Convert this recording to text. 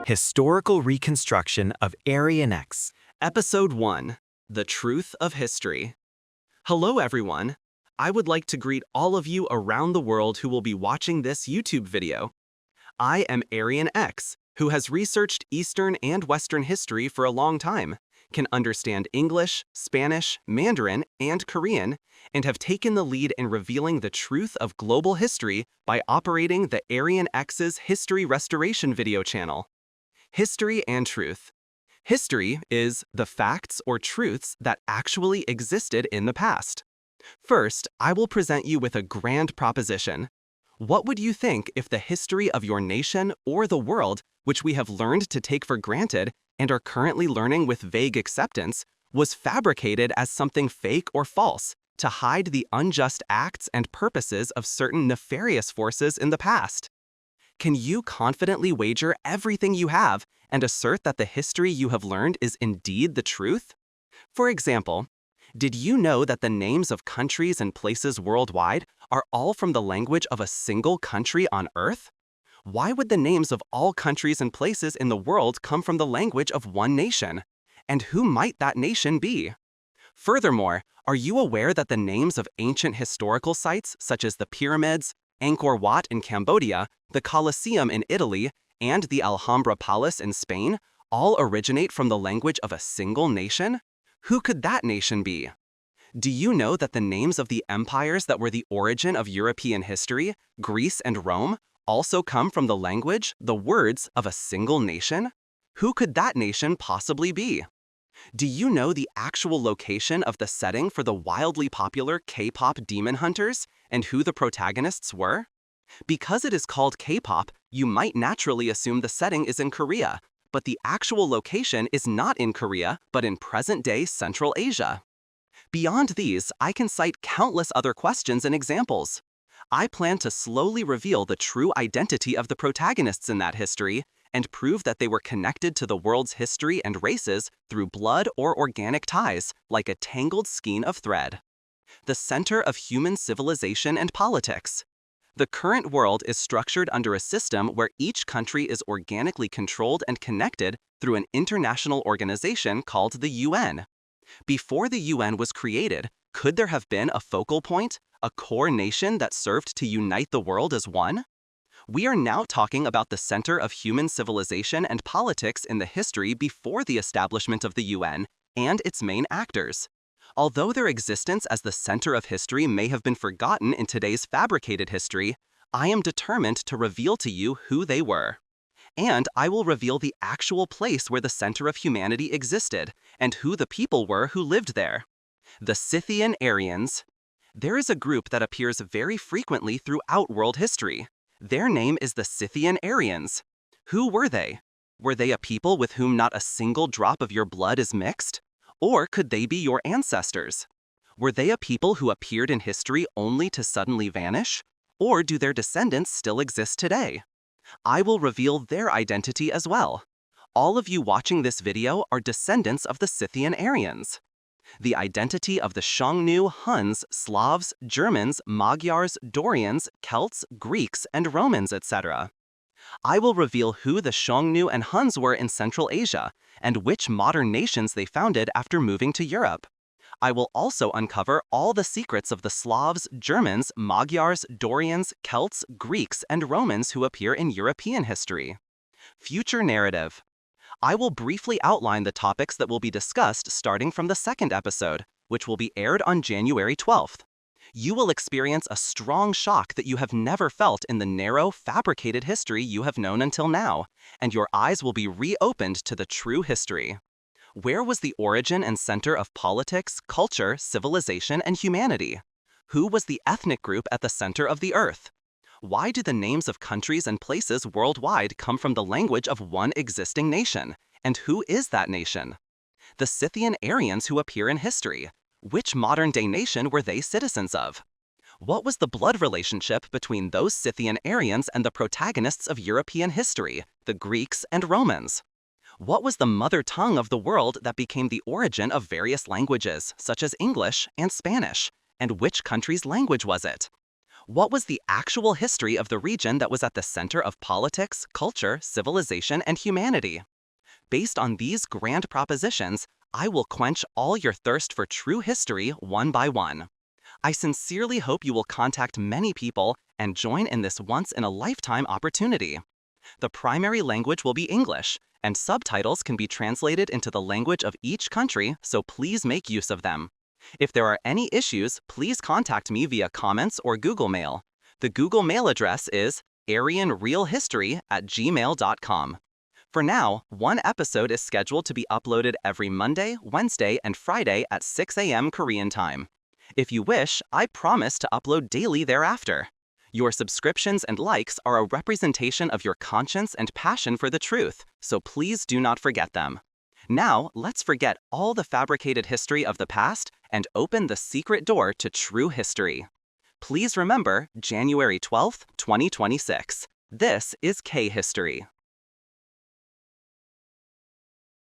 Historical Reconstruction of Arian X, Episode 1, The Truth of History. Hello everyone. I would like to greet all of you around the world who will be watching this YouTube video. I am Arian X, who has researched Eastern and Western history for a long time, can understand English, Spanish, Mandarin, and Korean, and have taken the lead in revealing the truth of global history by operating the Arian X's History Restoration video channel. History and truth. History is the facts or truths that actually existed in the past. First, I will present you with a grand proposition. What would you think if the history of your nation or the world, which we have learned to take for granted and are currently learning with vague acceptance, was fabricated as something fake or false to hide the unjust acts and purposes of certain nefarious forces in the past? Can you confidently wager everything you have and assert that the history you have learned is indeed the truth? For example, did you know that the names of countries and places worldwide are all from the language of a single country on Earth? Why would the names of all countries and places in the world come from the language of one nation? And who might that nation be? Furthermore, are you aware that the names of ancient historical sites such as the pyramids, Angkor Wat in Cambodia, the Colosseum in Italy, and the Alhambra Palace in Spain all originate from the language of a single nation? Who could that nation be? Do you know that the names of the empires that were the origin of European history, Greece and Rome, also come from the language, the words of a single nation? Who could that nation possibly be? Do you know the actual location of the setting for the wildly popular K-pop Demon Hunters and who the protagonists were? Because it is called K-pop, you might naturally assume the setting is in Korea, but the actual location is not in Korea, but in present-day Central Asia. Beyond these, I can cite countless other questions and examples. I plan to slowly reveal the true identity of the protagonists in that history and prove that they were connected to the world's history and races through blood or organic ties, like a tangled skein of thread. The center of human civilization and politics. The current world is structured under a system where each country is organically controlled and connected through an international organization called the UN. Before the UN was created, could there have been a focal point, a core nation that served to unite the world as one? We are now talking about the center of human civilization and politics in the history before the establishment of the UN and its main actors. Although their existence as the center of history may have been forgotten in today's fabricated history, I am determined to reveal to you who they were. And I will reveal the actual place where the center of humanity existed and who the people were who lived there. The Scythian Aryans. There is a group that appears very frequently throughout world history. Their name is the Scythian Aryans. Who were they? Were they a people with whom not a single drop of your blood is mixed? Or could they be your ancestors? Were they a people who appeared in history only to suddenly vanish? Or do their descendants still exist today? I will reveal their identity as well. All of you watching this video are descendants of the Scythian Aryans. The identity of the Xiongnu, Huns, Slavs, Germans, Magyars, Dorians, Celts, Greeks, and Romans, etc. I will reveal who the Xiongnu and Huns were in Central Asia and which modern nations they founded after moving to Europe. I will also uncover all the secrets of the Slavs, Germans, Magyars, Dorians, Celts, Greeks, and Romans who appear in European history. Future narrative. I will briefly outline the topics that will be discussed starting from the second episode, which will be aired on January 12th. You will experience a strong shock that you have never felt in the narrow, fabricated history you have known until now, and your eyes will be reopened to the true history. Where was the origin and center of politics, culture, civilization, and humanity? Who was the ethnic group at the center of the earth? Why do the names of countries and places worldwide come from the language of one existing nation? And who is that nation? The Scythian Aryans who appear in history. Which modern-day nation were they citizens of? What was the blood relationship between those Scythian Aryans and the protagonists of European history, the Greeks and Romans? What was the mother tongue of the world that became the origin of various languages, such as English and Spanish? And which country's language was it? What was the actual history of the region that was at the center of politics, culture, civilization, and humanity? Based on these grand propositions, I will quench all your thirst for true history one by one. I sincerely hope you will contact many people and join in this once-in-a-lifetime opportunity. The primary language will be English, and subtitles can be translated into the language of each country, so please make use of them. If there are any issues, please contact me via comments or Google Mail. The Google Mail address is arianrealhistory@gmail.com. For now, one episode is scheduled to be uploaded every Monday, Wednesday, and Friday at 6 a.m. Korean time. If you wish, I promise to upload daily thereafter. Your subscriptions and likes are a representation of your conscience and passion for the truth, so please do not forget them. Now, let's forget all the fabricated history of the past and open the secret door to true history. Please remember January 12th, 2026. This is K-History.